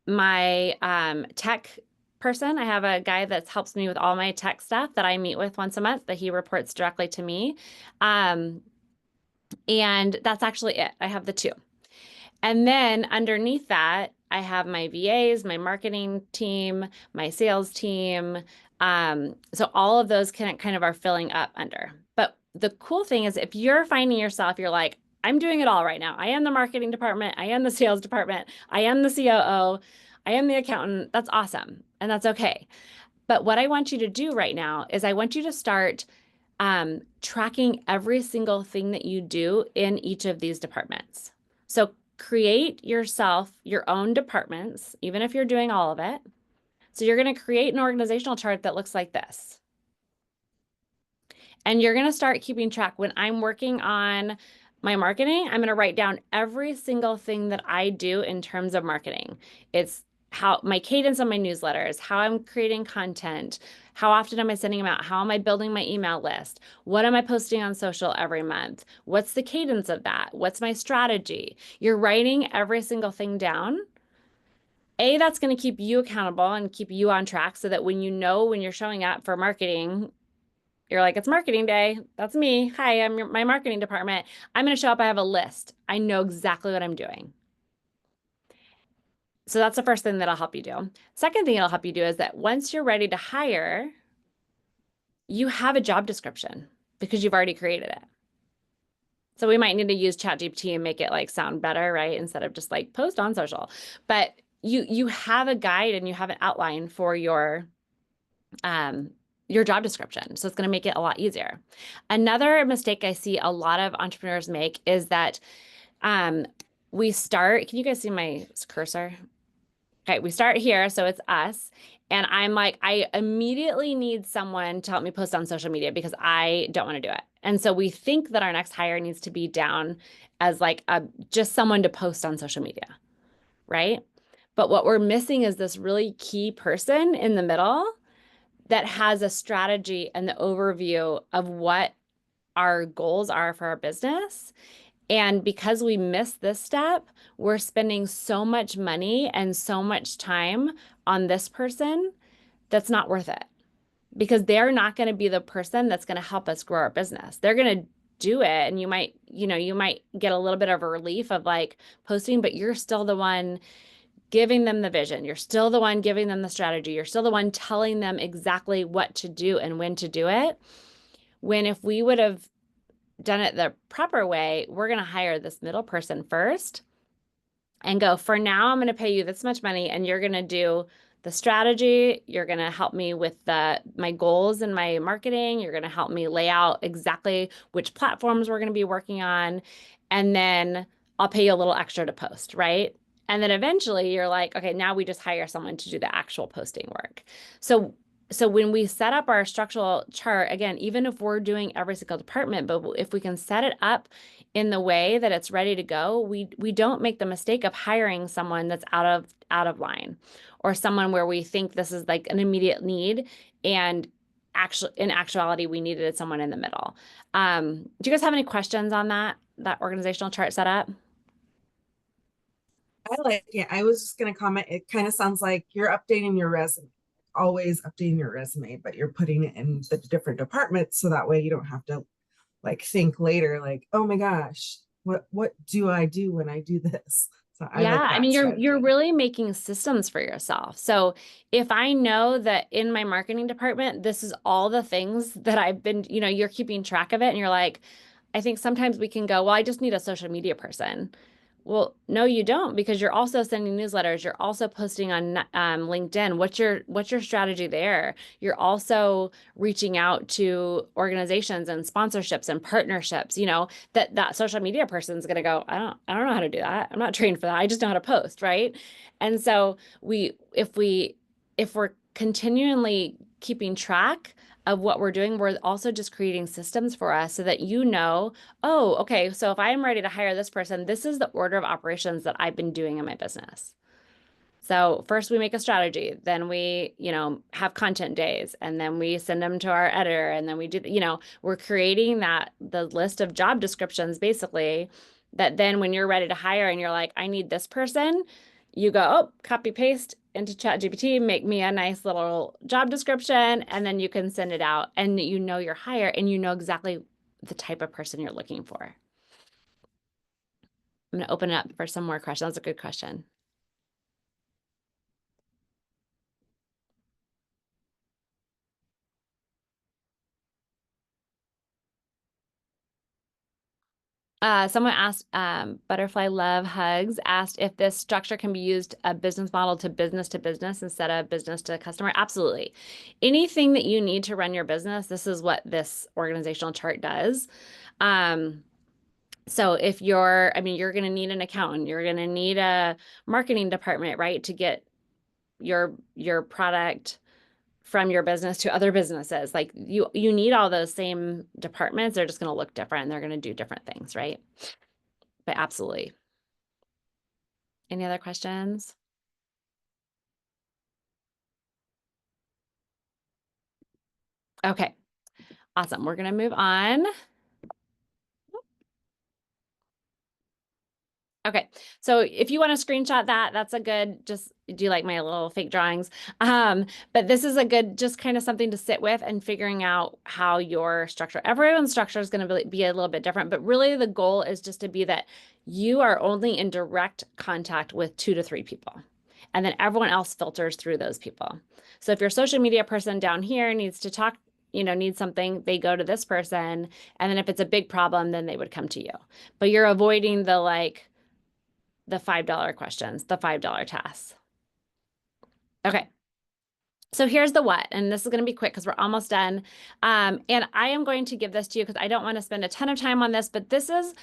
my tech person. I have a guy that helps me with all my tech stuff that I meet with once a month, that he reports directly to me. And that's actually it. I have the two. And then underneath that, I have my VAs, my marketing team, my sales team. So all of those kind of are filling up under. But the cool thing is, if you're finding yourself, you're like, I'm doing it all right now. I am the marketing department. I am the sales department. I am the COO. I am the accountant. That's awesome. And that's okay. But what I want you to do right now is I want you to start tracking every single thing that you do in each of these departments. So create yourself your own departments, even if you're doing all of it. So you're going to create an organizational chart that looks like this. And you're going to start keeping track. When I'm working on my marketing, I'm going to write down every single thing that I do in terms of marketing. It's how my cadence on my newsletters, how I'm creating content, how often am I sending them out, how am I building my email list, what am I posting on social every month, what's the cadence of that, what's my strategy. You're writing every single thing down. That's going to keep you accountable and keep you on track, so that when you're showing up for marketing, you're like, it's marketing day. That's me. Hi, I'm my marketing department. I'm going to show up. I have a list. I know exactly what I'm doing. So that's the first thing that'll help you do. Second thing it'll help you do is that once you're ready to hire, you have a job description because you've already created it. So we might need to use ChatGPT and make it like sound better, right? Instead of just like post on social. But you have a guide and you have an outline for your job description. So it's going to make it a lot easier. Another mistake I see a lot of entrepreneurs make is that we start, can you guys see my cursor? Okay, we start here, so it's us. And I'm like, I immediately need someone to help me post on social media because I don't want to do it. And so we think that our next hire needs to be down as like just someone to post on social media, right? But what we're missing is this really key person in the middle that has a strategy and the overview of what our goals are for our business. And because we miss this step, we're spending so much money and so much time on this person that's not worth it, because they're not going to be the person that's going to help us grow our business. They're going to do it, and you might get a little bit of a relief of like posting, but you're still the one giving them the vision. You're still the one giving them the strategy. You're still the one telling them exactly what to do and when to do it. When if we would have done it the proper way, we're going to hire this middle person first and go, for now, I'm going to pay you this much money and you're going to do the strategy. You're going to help me with my goals and my marketing. You're going to help me lay out exactly which platforms we're going to be working on. And then I'll pay you a little extra to post, right? And then eventually you're like, okay, now we just hire someone to do the actual posting work. So when we set up our structural chart, again, even if we're doing every single department, but if we can set it up in the way that it's ready to go, we don't make the mistake of hiring someone that's out of line, or someone where we think this is like an immediate need, and in actuality, we needed someone in the middle. Do you guys have any questions on that organizational chart setup? I was just going to comment. It kind of sounds like you're updating your resume, always updating your resume, but you're putting it in the different departments. So that way you don't have to like think later, like, oh my gosh, what do I do when I do this? So I mean, you're really making systems for yourself. So if I know that in my marketing department, this is all the things that I've been, you're keeping track of it, and you're like, I think sometimes we can go, well, I just need a social media person. Well, no, you don't, because you're also sending newsletters. You're also posting on LinkedIn. What's your strategy there? You're also reaching out to organizations and sponsorships and partnerships. That social media person is going to go, I don't know how to do that. I'm not trained for that. I just know how to post, right? And so if we're continually keeping track of what we're doing, we're also just creating systems for us so that oh, okay, so if I'm ready to hire this person, this is the order of operations that I've been doing in my business. So first we make a strategy, then we, have content days, and then we send them to our editor, and then we do, we're creating the list of job descriptions basically, that then when you're ready to hire and you're like, I need this person, you go, oh, copy paste into ChatGPT, make me a nice little job description, and then you can send it out, and your hire, and you know exactly the type of person you're looking for. I'm going to open it up for some more questions. That's a good question. Someone asked, Butterfly Love Hugs asked if this structure can be used a business model to business instead of business to customer. Absolutely. Anything that you need to run your business, this is what this organizational chart does. So if you're going to need an accountant, you're going to need a marketing department, right? To get your product from your business to other businesses. Like you need all those same departments. They're just going to look different. They're going to do different things, right? But absolutely. Any other questions? Okay, awesome. We're going to move on. Okay, so if you want to screenshot that, that's a good, just do you like my little fake drawings? But this is a good, just kind of something to sit with and figuring out how your structure, everyone's structure is going to be a little bit different, but really the goal is just to be that you are only in direct contact with 2 to 3 people. And then everyone else filters through those people. So if your social media person down here needs to talk, needs something, they go to this person. And then if it's a big problem, then they would come to you. But you're avoiding the $5 questions, the $5 tasks. Okay. So here's the what, and this is going to be quick because we're almost done. And I am going to give this to you because I don't want to spend a ton of time on this, but this is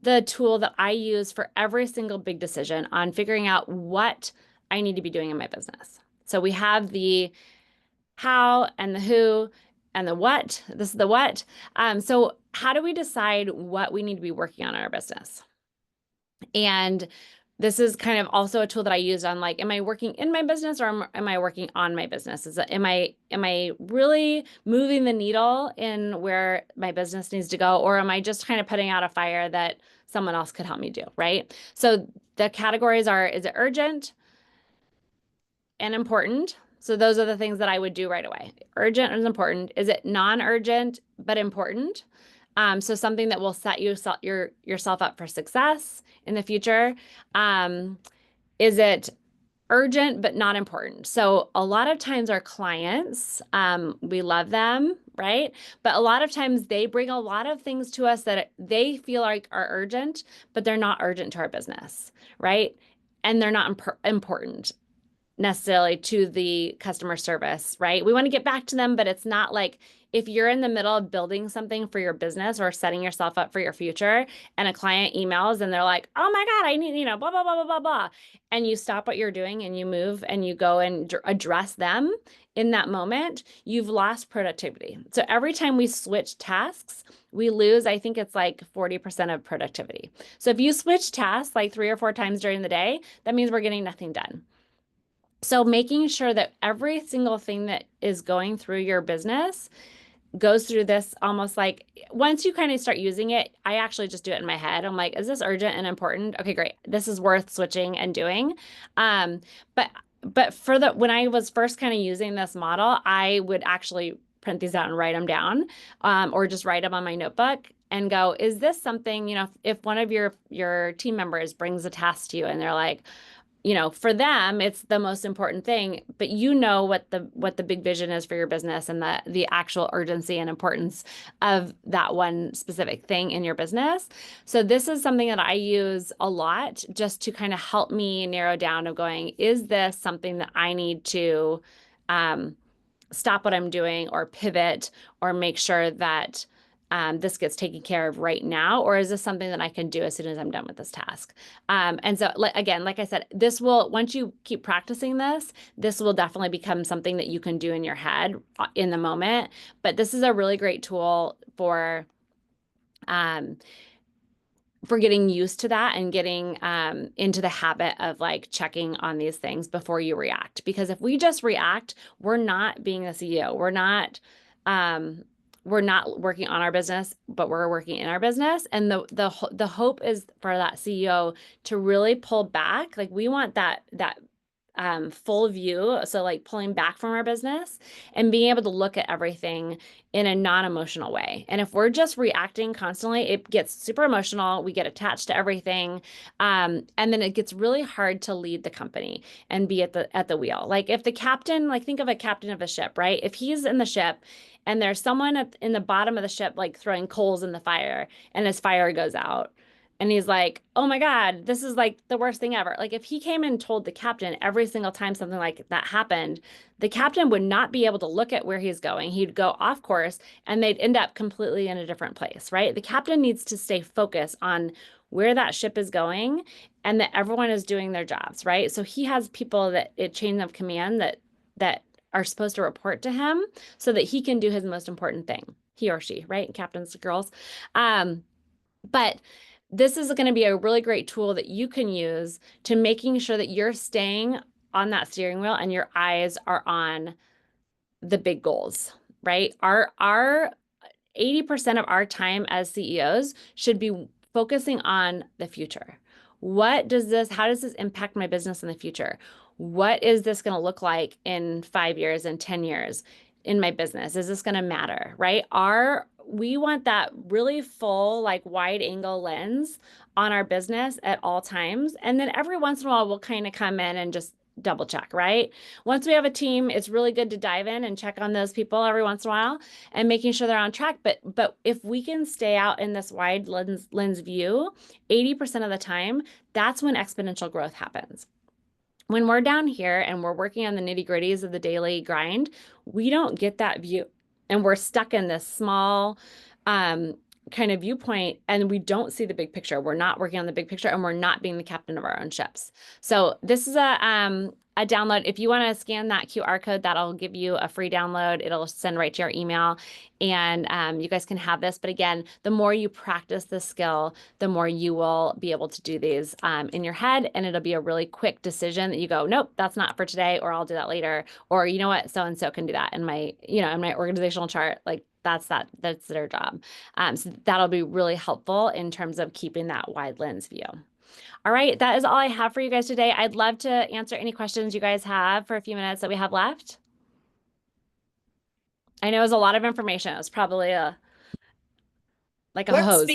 the tool that I use for every single big decision on figuring out what I need to be doing in my business. So we have the how and the who and the what. This is the what. So how do we decide what we need to be working on in our business? And this is kind of also a tool that I use on am I working in my business or am I working on my business? Am I really moving the needle in where my business needs to go? Or am I just kind of putting out a fire that someone else could help me do, right? So the categories are, is it urgent and important? So those are the things that I would do right away. Urgent is important. Is it non-urgent but important? So something that will set yourself up for success in the future. Is it urgent but not important? So a lot of times our clients, we love them, right? But a lot of times they bring a lot of things to us that they feel like are urgent, but they're not urgent to our business, right? And they're not important necessarily to the customer service, right? We want to get back to them, but it's not like if you're in the middle of building something for your business or setting yourself up for your future and a client emails and they're like, oh my God, I need, blah, blah, blah, blah, blah, blah. And you stop what you're doing and you move and you go and address them in that moment, you've lost productivity. So every time we switch tasks, we lose, I think it's 40% of productivity. So if you switch tasks 3 or 4 times during the day, that means we're getting nothing done. So making sure that every single thing that is going through your business goes through this almost once you kind of start using it, I actually just do it in my head. I'm like, is this urgent and important? Okay, great. This is worth switching and doing. But for when I was first kind of using this model, I would actually print these out and write them down, or just write them on my notebook and go, is this something, if one of your team members brings a task to you and they're like, for them, it's the most important thing, but what the big vision is for your business and the actual urgency and importance of that one specific thing in your business. So this is something that I use a lot just to kind of help me narrow down of going, is this something that I need to stop what I'm doing or pivot or make sure that this gets taken care of right now, or is this something that I can do as soon as I'm done with this task? And so again, like I said, this will, once you keep practicing this will definitely become something that you can do in your head in the moment. But this is a really great tool for for getting used to that and getting into the habit of like checking on these things before you react. Because if we just react, we're not being a CEO. We're not working on our business, but we're working in our business. And the hope is for that CEO to really pull back. Like we want that full view. So like pulling back from our business and being able to look at everything in a non-emotional way. And if we're just reacting constantly, it gets super emotional. We get attached to everything. And then it gets really hard to lead the company and be at the wheel. Like if the captain, like think of a captain of a ship, right? If he's in the ship and there's someone in the bottom of the ship, like throwing coals in the fire and his fire goes out, and he's like, oh my God, this is like the worst thing ever. Like if he came and told the captain every single time something like that happened, the captain would not be able to look at where he's going. He'd go off course and they'd end up completely in a different place, right? The captain needs to stay focused on where that ship is going and that everyone is doing their jobs, right? So he has people that chain of command that are supposed to report to him so that he can do his most important thing, he or she, right? Captains, girls. But this is going to be a really great tool that you can use to making sure that you're staying on that steering wheel and your eyes are on the big goals, right? Our 80% of our time as CEOs should be focusing on the future. How does this impact my business in the future? What is this going to look like in 5 years and 10 years in my business? Is this going to matter, right? We want that really full, like wide angle lens on our business at all times. And then every once in a while, we'll kind of come in and just double check, right? Once we have a team, it's really good to dive in and check on those people every once in a while and making sure they're on track. But if we can stay out in this wide lens view, 80% of the time, that's when exponential growth happens. When we're down here and we're working on the nitty-gritties of the daily grind, we don't get that view. And we're stuck in this small kind of viewpoint and we don't see the big picture. We're not working on the big picture and we're not being the captain of our own ships. So this is a download. If you want to scan that QR code, that'll give you a free download. It'll send right to your email and you guys can have this. But again, the more you practice this skill, the more you will be able to do these in your head. And it'll be a really quick decision that you go, nope, that's not for today, or I'll do that later. Or you know what, so-and-so can do that in my, in my organizational chart. Like that's their job. So that'll be really helpful in terms of keeping that wide lens view. All right, that is all I have for you guys today. I'd love to answer any questions you guys have for a few minutes that we have left. I know it was a lot of information. It was probably like a hose.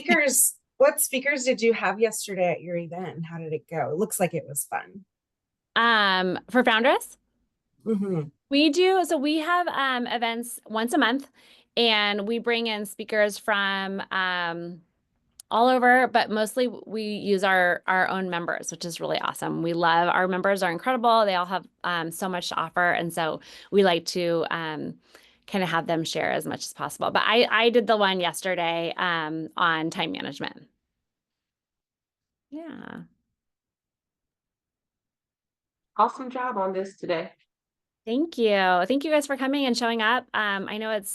What speakers did you have yesterday at your event? How did it go? It looks like it was fun. For Foundres? Mm-hmm. We have events once a month, and we bring in speakers from all over, but mostly we use our own members, which is really awesome. We love our members are incredible. They all have so much to offer. And so we like to kind of have them share as much as possible. But I did the one yesterday on time management. Yeah. Awesome job on this today. Thank you. Thank you guys for coming and showing up. I know it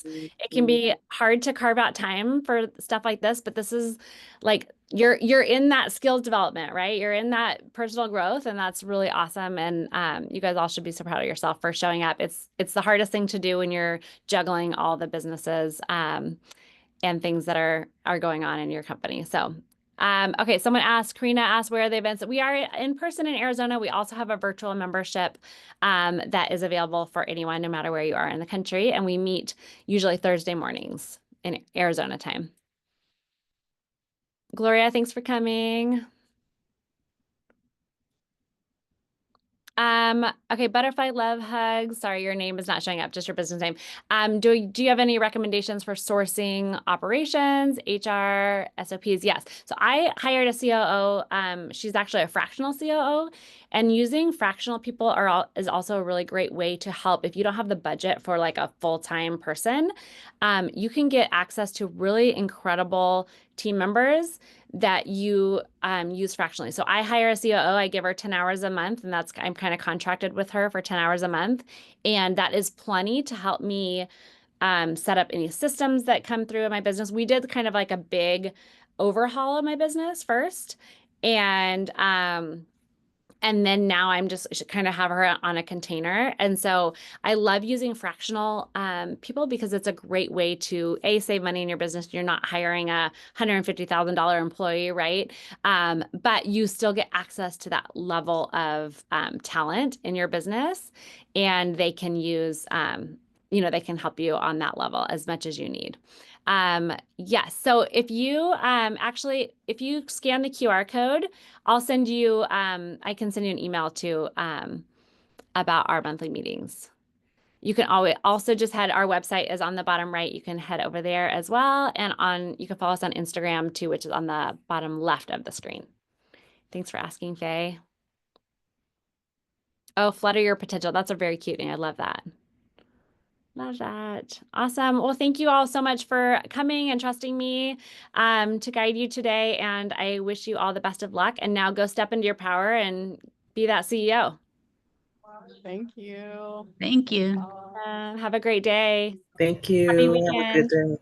can be hard to carve out time for stuff like this, but this is like you're in that skills development, right? You're in that personal growth, and that's really awesome. And you guys all should be so proud of yourself for showing up. It's the hardest thing to do when you're juggling all the businesses and things that are going on in your company. So okay, Karina asked where are the events. We are in person in Arizona. We also have a virtual membership that is available for anyone, no matter where you are in the country. And we meet usually Thursday mornings in Arizona time. Gloria, thanks for coming. Okay, Butterfly Love Hugs. Sorry, your name is not showing up, just your business name. Do you have any recommendations for sourcing operations, HR, SOPs? Yes. So I hired a COO. She's actually a fractional COO, and using fractional people is also a really great way to help. If you don't have the budget for like a full-time person, you can get access to really incredible team members that you use fractionally. So I hire a COO, I give her 10 hours a month, and I'm kind of contracted with her for 10 hours a month. And that is plenty to help me set up any systems that come through in my business. We did kind of like a big overhaul of my business first. And then now I'm just kind of have her on a container. And so I love using fractional people because it's a great way to save money in your business. You're not hiring a $150,000 employee, right? But you still get access to that level of talent in your business, and they can use, they can help you on that level as much as you need. Yes. So if you if you scan the QR code, I'll send you, I can send you an email too, about our monthly meetings. You can always also just our website is on the bottom right. You can head over there as well. And you can follow us on Instagram too, which is on the bottom left of the screen. Thanks for asking, Faye. Oh, flutter your potential. That's a very cute name. I love that. Love that. Awesome. Well, thank you all so much for coming and trusting me to guide you today. And I wish you all the best of luck. And now go step into your power and be that CEO. Thank you. Thank you. Have a great day. Thank you. Happy Have a good weekend. day.